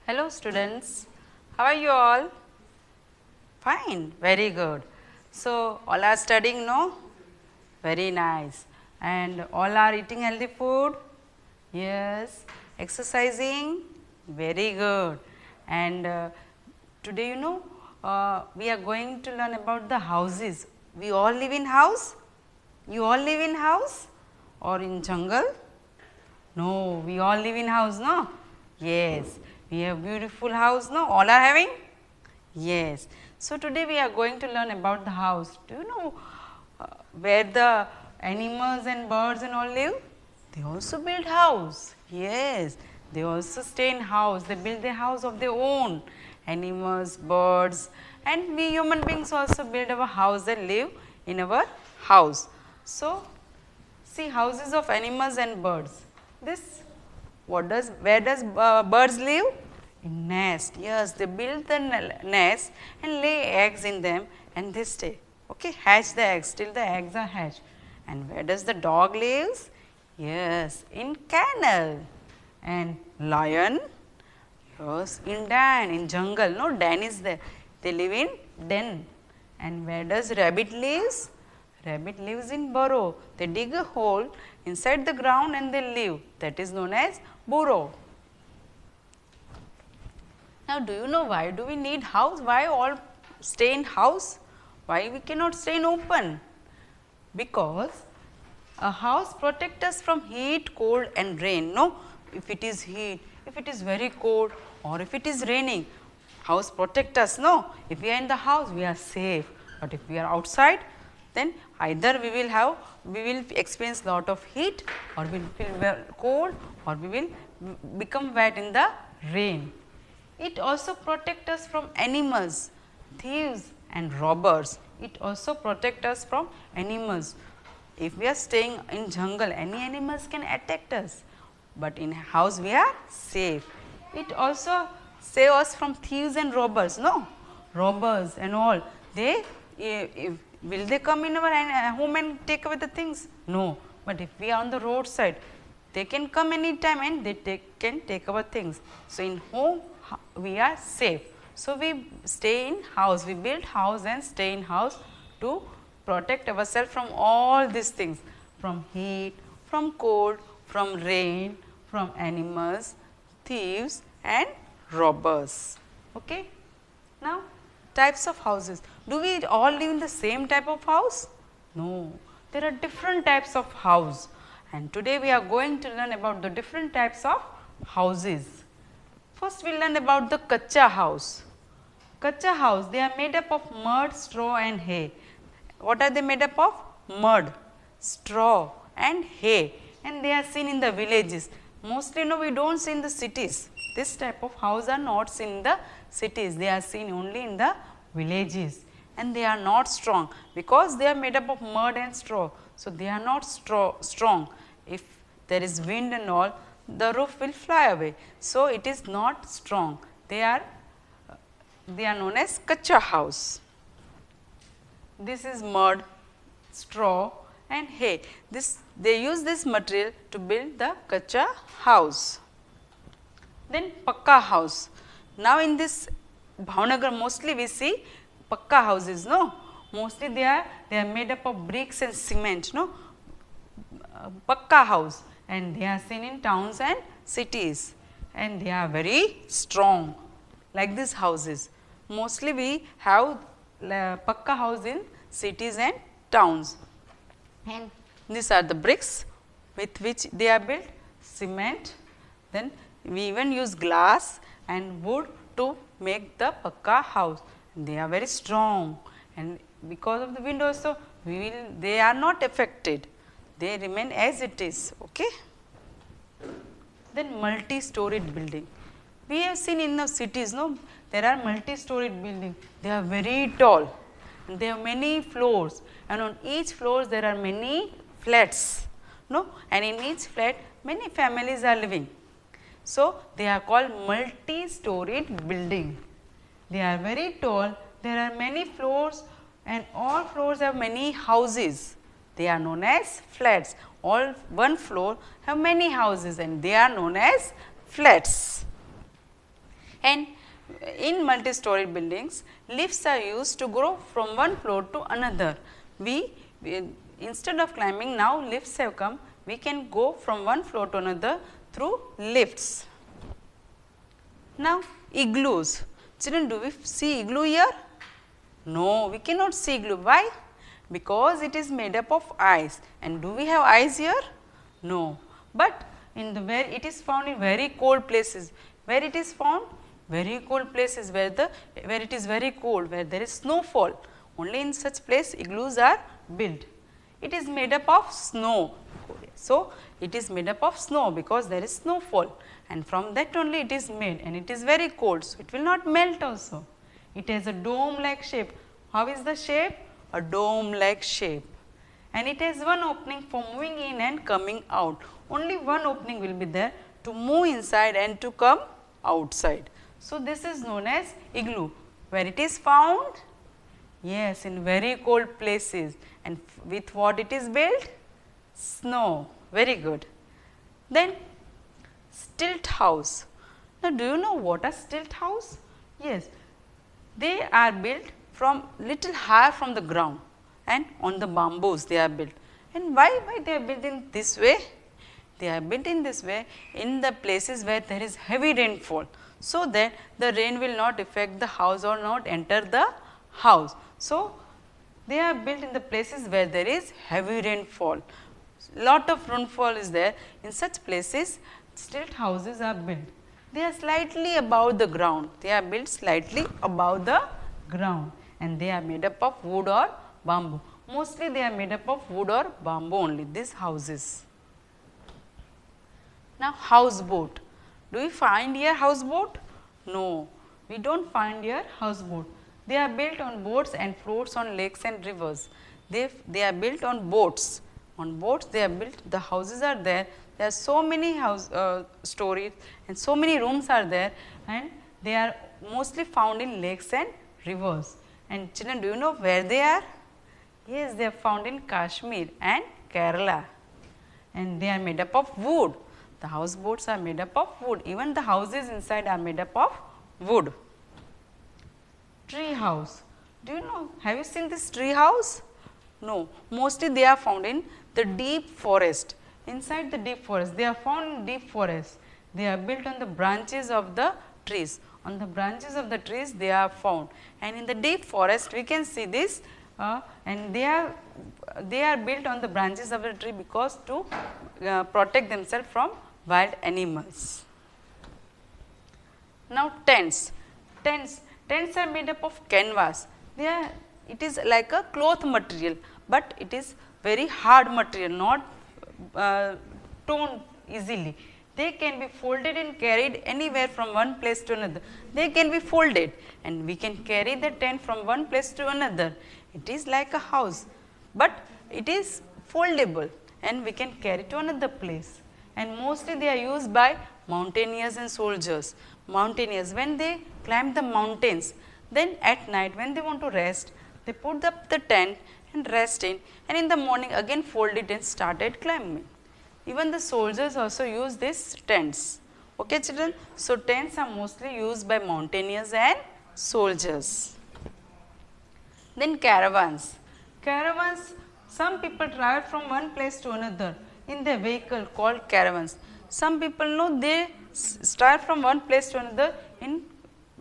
Hello students, how are you all? Fine, very good. So, all are studying, no? Very nice. And all are eating healthy food? Yes. Exercising? Very good. And today we are going to learn about the houses. We all live in house? You all live in house or in jungle? No, we all live in house, no? Yes, we have beautiful house, no? All are having? Yes. So, today we are going to learn about the house. Do you know where the animals and birds and all live? They also build house. Yes, they also stay in house. They build their house of their own. Animals, birds and we human beings also build our house and live in our house. So, see houses of animals and birds. This where does birds live? In nest. Yes, they build the nest and lay eggs in them and they stay. Okay, hatch the eggs till the eggs are hatched. And where does the dog lives? Yes, in kennel. And lion? Yes, in den, in jungle. No, den is there. They live in den. And where does rabbit lives? Rabbit lives in burrow. They dig a hole inside the ground and they live. That is known as burrow. Now, do you know why do we need house? Why all stay in house? Why we cannot stay in open? Because a house protects us from heat, cold and rain. No, if it is heat, if it is very cold or if it is raining, house protect us. No, if we are in the house, we are safe. But if we are outside, then either we will experience lot of heat or we will feel cold or we will become wet in the rain. It also protects us from animals, thieves and robbers. It also protects us from animals. If we are staying in jungle, any animals can attack us, but in house we are safe. It also save us from thieves and robbers. No, robbers and all, they will they come in our home and take away the things? No, but if we are on the roadside, they can come anytime and they can take our things. So, in home we are safe. So, we stay in house, we build house and stay in house to protect ourselves from all these things, from heat, from cold, from rain, from animals, thieves and robbers. Okay. Now, types of houses. Do we all live in the same type of house? No, there are different types of house and today we are going to learn about the different types of houses. First we will learn about the kacha house. Kacha house, they are made up of mud, straw and hay. What are they made up of? Mud, straw and hay, and they are seen in the villages. Mostly no, we do not see in the cities. This type of house are not seen in the cities, they are seen only in the villages and they are not strong because they are made up of mud and straw. So, they are not strong. If there is wind and all, the roof will fly away. So, it is not strong. They are known as kacha house. This is mud, straw and hay. They use this material to build the kacha house. Then pakka house. Now, in this Bhavnagar mostly we see pakka houses, no? Mostly they are made up of bricks and cement, no? Pakka house, and they are seen in towns and cities and they are very strong like these houses. Mostly we have pakka house in cities and towns, and these are the bricks with which they are built, cement, then we even use glass and wood to make the pakka house. They are very strong and because of the wind also they are not affected, they remain as it is. Okay. Then multi-storied building. We have seen in the cities, no, there are multi-storied building, they are very tall and they have many floors and on each floor there are many flats, no, and in each flat many families are living. So, they are called multi-storied building. They are very tall, there are many floors and all floors have many houses. They are known as flats. All one floor have many houses and they are known as flats. And in multi-story buildings, lifts are used to go from one floor to another. We instead of climbing, now lifts have come, we can go from one floor to another through lifts. Now, igloos. Children, do we see igloo here? No, we cannot see igloo. Why? Because it is made up of ice. And do we have ice here? No. But in the where it is found in very cold places. Where it is found? Very cold places where it is very cold, where there is snowfall. Only in such place igloos are built. It is made up of snow. So, it is made up of snow because there is snowfall, and from that only it is made, and it is very cold. So, it will not melt also. It has a dome like shape. How is the shape? A dome like shape, and it has one opening for moving in and coming out. Only one opening will be there to move inside and to come outside. So, this is known as igloo. Where it is found? Yes, in very cold places. And with what it is built? Snow. Very good. Then stilt house. Now, do you know what a stilt house? Yes, they are built from little higher from the ground, and on the bamboos they are built. And why they are built in this way? They are built in this way in the places where there is heavy rainfall, so that the rain will not affect the house or not enter the house. So, they are built in the places where there is heavy rainfall. Lot of rainfall is there. In such places, stilt houses are built. They are slightly above the ground. They are built slightly above the ground, and they are made up of wood or bamboo. Mostly they are made up of wood or bamboo only, these houses. Now, houseboat. Do we find here houseboat? No, we do not find here houseboat. They are built on boats and floats on lakes and rivers. They are built on boats. On boats they are built, the houses are there. There are so many stories and so many rooms are there, and they are mostly found in lakes and rivers. And children, do you know where they are? Yes, they are found in Kashmir and Kerala, and they are made up of wood. The houseboats are made up of wood. Even the houses inside are made up of wood. Tree house. Do you know, have you seen this tree house? No, mostly they are found in the deep forest. Inside the deep forest, they are found in deep forest. They are built on the branches of the trees. On the branches of the trees they are found, and in the deep forest we can see this, and they are built on the branches of the tree because to protect themselves from wild animals. Now, tents. Tents are made up of canvas. It is like a cloth material, but it is very hard material, not torn easily. They can be folded and carried anywhere from one place to another. They can be folded, and we can carry the tent from one place to another. It is like a house, but it is foldable, and we can carry to another place. And mostly they are used by mountaineers and soldiers. Mountaineers, when they climb the mountains, then at night when they want to rest, they put up the tent and rest in, and in the morning again fold it and started climbing. Even the soldiers also use these tents. Okay, children? So, tents are mostly used by mountaineers and soldiers. Then caravans. Caravans, some people travel from one place to another in their vehicle called caravans. Some people know they start from one place to another in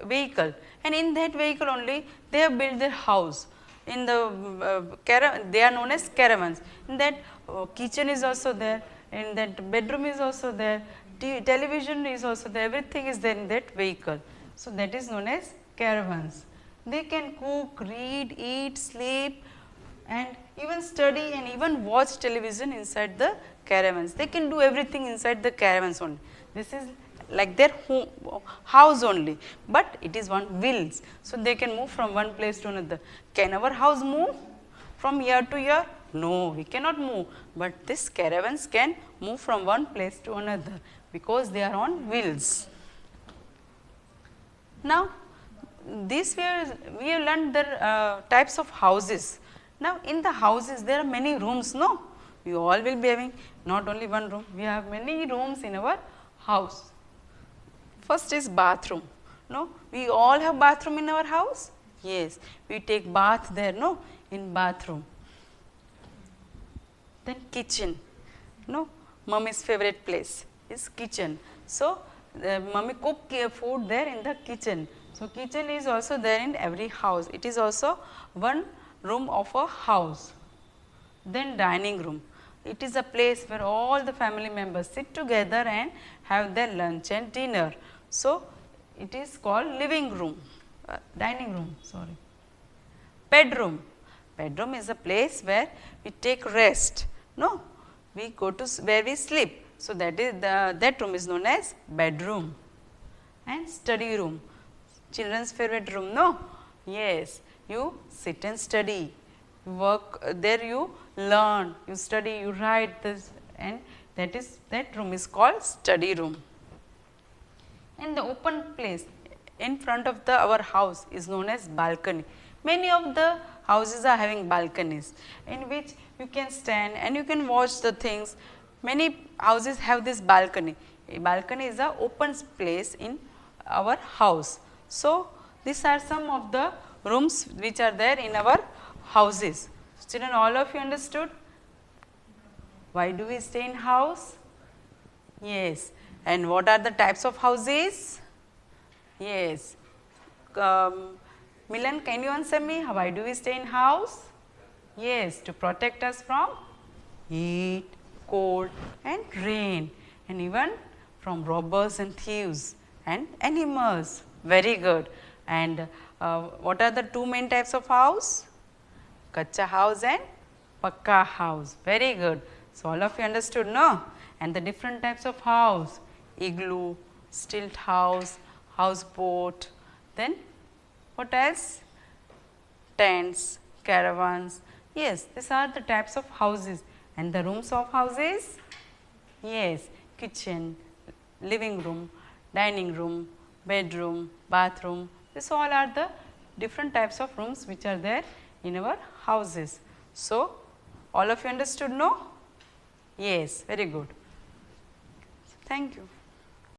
vehicle, and in that vehicle only they have built their house. In the they are known as caravans. In that kitchen is also there, in that bedroom is also there, television is also there, everything is there in that vehicle. So, that is known as caravans. They can cook, read, eat, sleep, and even study and even watch television inside the caravans. They can do everything inside the caravans only. This is like their home, house only, but it is on wheels. So, they can move from one place to another. Can our house move from year to year? No, we cannot move, but these caravans can move from one place to another because they are on wheels. Now, this we have learned the types of houses. Now, in the houses there are many rooms, no? We all will be having not only one room, we have many rooms in our house. First is bathroom. No, we all have bathroom in our house. Yes, we take bath there, no, in bathroom. Then kitchen, no, mummy's favorite place is kitchen. So, mummy cook food there in the kitchen. So, kitchen is also there in every house. It is also one room of a house. Then dining room. It is a place where all the family members sit together and have their lunch and dinner. So, it is called living room, dining room, sorry. Bedroom. Bedroom is a place where we take rest. No, we go to where we sleep. So, that room is known as bedroom. And study room, children's favorite room, no? Yes, you sit and study, you work there, you learn, you study, you write this, and that room is called study room. And the open place in front of our house is known as balcony. Many of the houses are having balconies in which you can stand and you can watch the things. Many houses have this balcony. A balcony is a open place in our house. So, these are some of the rooms which are there in our houses. Children, all of you understood? Why do we stay in house? Yes. And what are the types of houses? Yes. Milan, can you answer me? Why do we stay in house? Yes, to protect us from heat, cold and rain, and even from robbers and thieves and animals. Very good. And what are the two main types of house? Kacha house and Pakka house. Very good. So, all of you understood, no? And the different types of house: igloo, stilt house, houseboat, then what else? Tents, caravans. Yes, these are the types of houses. And the rooms of houses? Yes, kitchen, living room, dining room, bedroom, bathroom. These all are the different types of rooms which are there in our houses. So, all of you understood, no? Yes, very good. Thank you.